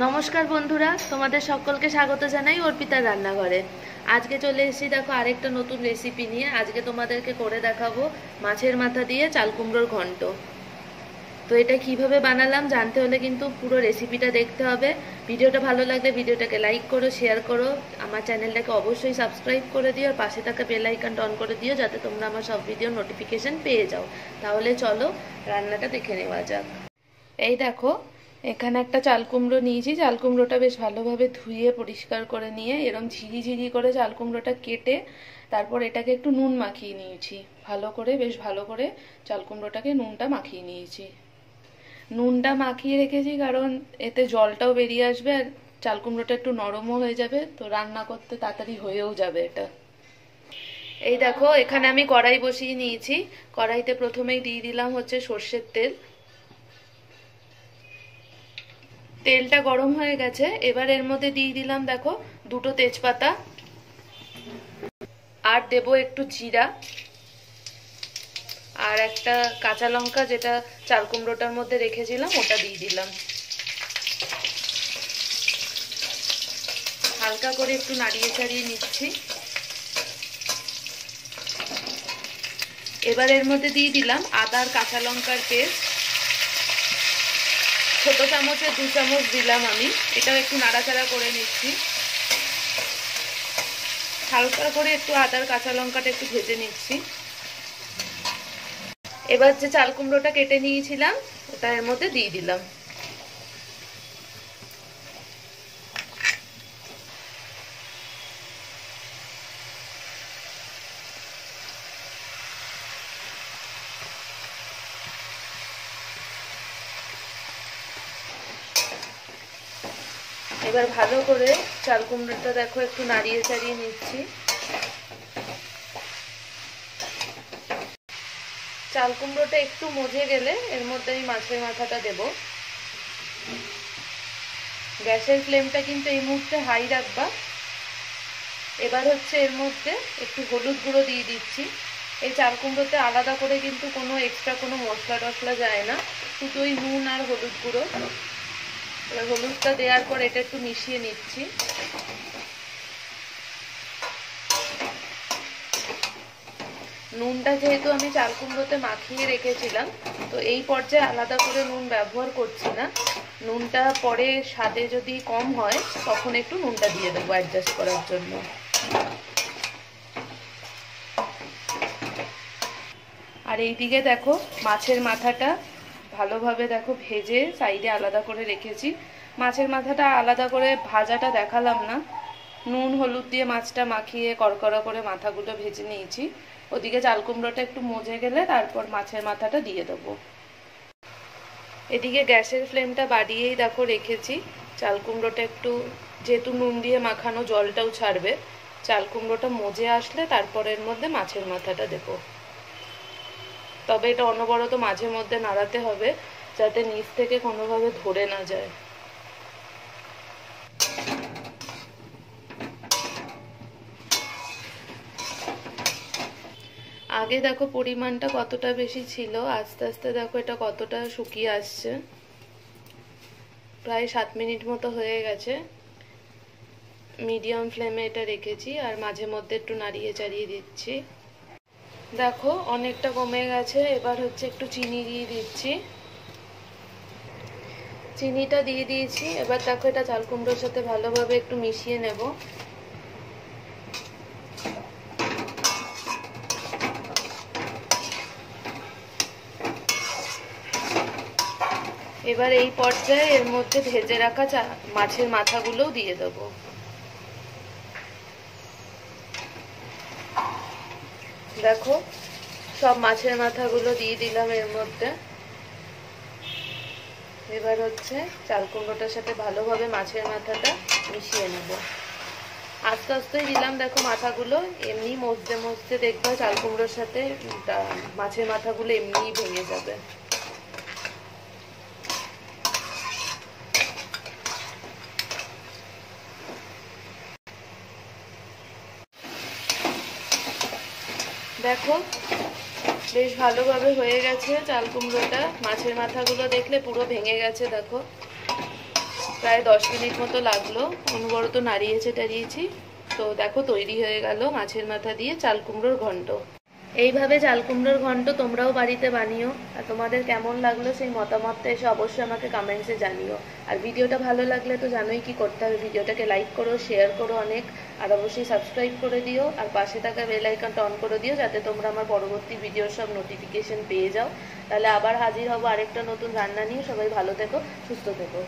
নমস্কার বন্ধুরা, তোমাদের সকলকে স্বাগত জানাই অর্পিতার রান্নাঘরে। আজকে চলে এসেছি দেখো আরেকটা নতুন রেসিপি নিয়ে। আজকে তোমাদেরকে করে দেখাবো মাছের মাথা দিয়ে চাল কুমড়োর ঘন্ট। তো এটা কিভাবে বানালাম জানতে হলে কিন্তু পুরো রেসিপিটা দেখতে হবে। ভিডিওটা ভালো লাগলে ভিডিওটাকে লাইক করো, শেয়ার করো, আমার চ্যানেলটাকে অবশ্যই সাবস্ক্রাইব করে দিও আর পাশে থাকা বেল আইকনটা অন করে দিও যাতে তোমরা আমার সব ভিডিওর নোটিফিকেশন পেয়ে যাও। তাহলে চলো রান্নাটা দেখে নেওয়া যাক। এই দেখো, এখানে একটা চাল কুমড়ো নিয়েছি। চাল কুমড়োটা বেশ ভালোভাবে ধুয়ে পরিষ্কার করে নিয়ে এরকম ঝিরি করে চাল কুমড়োটা কেটে তারপর এটাকে একটু নুন মাখিয়ে নিয়েছি। বেশ ভালো করে চাল কুমড়োটাকে নুনটা মাখিয়ে নিয়েছি। নুনটা মাখিয়ে রেখেছি কারণ এতে জলটাও বেরিয়ে আসবে আর চাল কুমড়োটা একটু নরমও হয়ে যাবে, তো রান্না করতে তাড়াতাড়ি হয়েও যাবে এটা। এই দেখো, এখানে আমি কড়াই বসিয়ে নিয়েছি। কড়াইতে প্রথমেই দিয়ে দিলাম হচ্ছে সর্ষের তেল। তেলটা গরম হয়ে গেছে, এবার এর মধ্যে দিয়ে দিলাম দেখো দুটো তেজপাতা আর দেব একটু জিরা আর একটা কাঁচা লঙ্কা যেটা চাল কুমড়োটার মধ্যে রেখেছিলাম ওটা দিয়ে দিলাম। হালকা করে একটু নাড়িয়ে চাড়িয়ে নিচ্ছি। এবার এর মধ্যে দিয়ে দিলাম আদা আর কাঁচা লঙ্কার পেস্ট। ছোট চামচে 2 চামচ দিলাম আমি। এটাও একটু নাড়াচাড়া করে নিচ্ছি। হালকা করে একটু আদার কাঁচা লঙ্কাটা একটু ভেজে নিচ্ছি। এবার যে চাল কুমড়োটা কেটে নিয়েছিলাম ওটা এর মধ্যে দিয়ে দিলাম। এবার ভালো করে চাল কুমড়োটা দেখো একটু নাড়িয়ে চাড়িয়ে নিচ্ছি। চাল কুমড়োটা একটু মজে গেলে এর মধ্যে আমি মাছের মাথাটা দেব। গ্যাসের ফ্লেমটা কিন্তু এই মুহূর্তে হাই রাখবা। এবার হচ্ছে এর মধ্যে একটু হলুদ গুঁড়ো দিয়ে দিচ্ছি। এই চাল কুমড়োতে আলাদা করে কিন্তু কোনো এক্সট্রা কোনো মশলা টশলা যায় না, শুধু ওই নুন আর হলুদ গুঁড়ো। এবার হলুদটা দেওয়ার পর এটা একটু মিশিয়ে নিচ্ছি। নুনটা যেহেতু আমি চাল কুমড়োতে মাখিয়ে রেখেছিলাম, তো এই পর্যায়ে আলাদা করে নুন ব্যবহার করছি না। নুনটা পরে স্বাদে যদি কম হয় তখন একটু নুনটা দিয়ে দেবো অ্যাডজাস্ট করার জন্য। আর এইদিকে দেখো মাছের মাথাটা ভালোভাবে দেখো ভেজে সাইডে আলাদা করে রেখেছি। মাছের মাথাটা আলাদা করে ভাজাটা দেখালাম না, নুন হলুদ দিয়ে মাছটা মাখিয়ে কড়কড়া করে মাথাগুলো ভেজে নিয়েছি। ওদিকে চাল কুমড়োটা একটু মজে গেলে তারপর মাছের মাথাটা দিয়ে দেবো। এদিকে গ্যাসের ফ্লেমটা বাড়িয়েই দেখো রেখেছি। চাল কুমড়োটা একটু যেহেতু নুন দিয়ে মাখানো জলটাও ছাড়বে, চাল কুমড়োটা মজে আসলে তারপর এর মধ্যে মাছের মাথাটা দেবো। তবে এটা অনবরত মাঝে মধ্যে নাড়াতে হবে যাতে নিচ থেকে কোনোভাবে ধরে না যায়। আগে দেখো পরিমাণটা কতটা বেশি ছিল, আস্তে আস্তে দেখো এটা কতটা শুকিয়ে আসছে। প্রায় 7 মিনিট মতো হয়ে গেছে। মিডিয়াম ফ্লেমে এটা রেখেছি আর মাঝে মধ্যে একটু নাড়িয়ে চাড়িয়ে দিচ্ছি। দেখো অনেকটা কমে গেছে। এবার হচ্ছে একটু চিনি দিয়ে দিচ্ছি। চিনিটা দিয়ে দিয়েছি। এবার দেখো এটা চাল কুমড়োর সাথে ভালোভাবে একটু মিশিয়ে নেব। এবার এই পর্যায়ে এর মধ্যে ভেজে রাখা মাছের মাথাগুলোও দিয়ে দেব। দেখো সব মাছের মাথাগুলো দিয়ে দিলাম এর মধ্যে। এবার হচ্ছে চাল কুমড়োটার সাথে ভালোভাবে মাছের মাথাটা মিশিয়ে নেব। আস্তে আস্তেই দিলাম দেখো মাথাগুলো। এমনি মজতে মজতে দেখবা চাল কুমড়োর সাথে মাছের মাথাগুলো এমনিই ভেঙে যাবে। দেখো বেশ ভালোভাবে হয়ে গেছে চাল কুমড়োটা। মাছের মাথাগুলো দেখলে পুরো ভেঙে গেছে দেখো। প্রায় 10 মিনিট মতো লাগলো, অনবরত নাড়িয়েছে টাড়িয়েছি। তো দেখো তৈরি হয়ে গেল মাছের মাথা দিয়ে চাল কুমড়োর ঘন্ট। এইভাবে চাল কুমড়োর ঘন্ট তোমরাও বাড়িতে বানিও, আর তোমাদের কেমন লাগলো সেই মতামতটা এসে অবশ্যই আমাকে কমেন্টসে জানিও। আর ভিডিওটা ভালো লাগলে তো জানোই কি করতে হবে, ভিডিওটাকে লাইক করো, শেয়ার করো অনেক, আর অবশ্যই সাবস্ক্রাইব করে দিও, আর পাশে থাকা বেল আইকনটা অন করে দিও যাতে তোমরা আমার পরবর্তী ভিডিওর সব নোটিফিকেশন পেয়ে যাও। তাহলে আবার হাজির হব আরেকটা নতুন রান্না নিয়ে। সবাই ভালো থেকো, সুস্থ থেকো।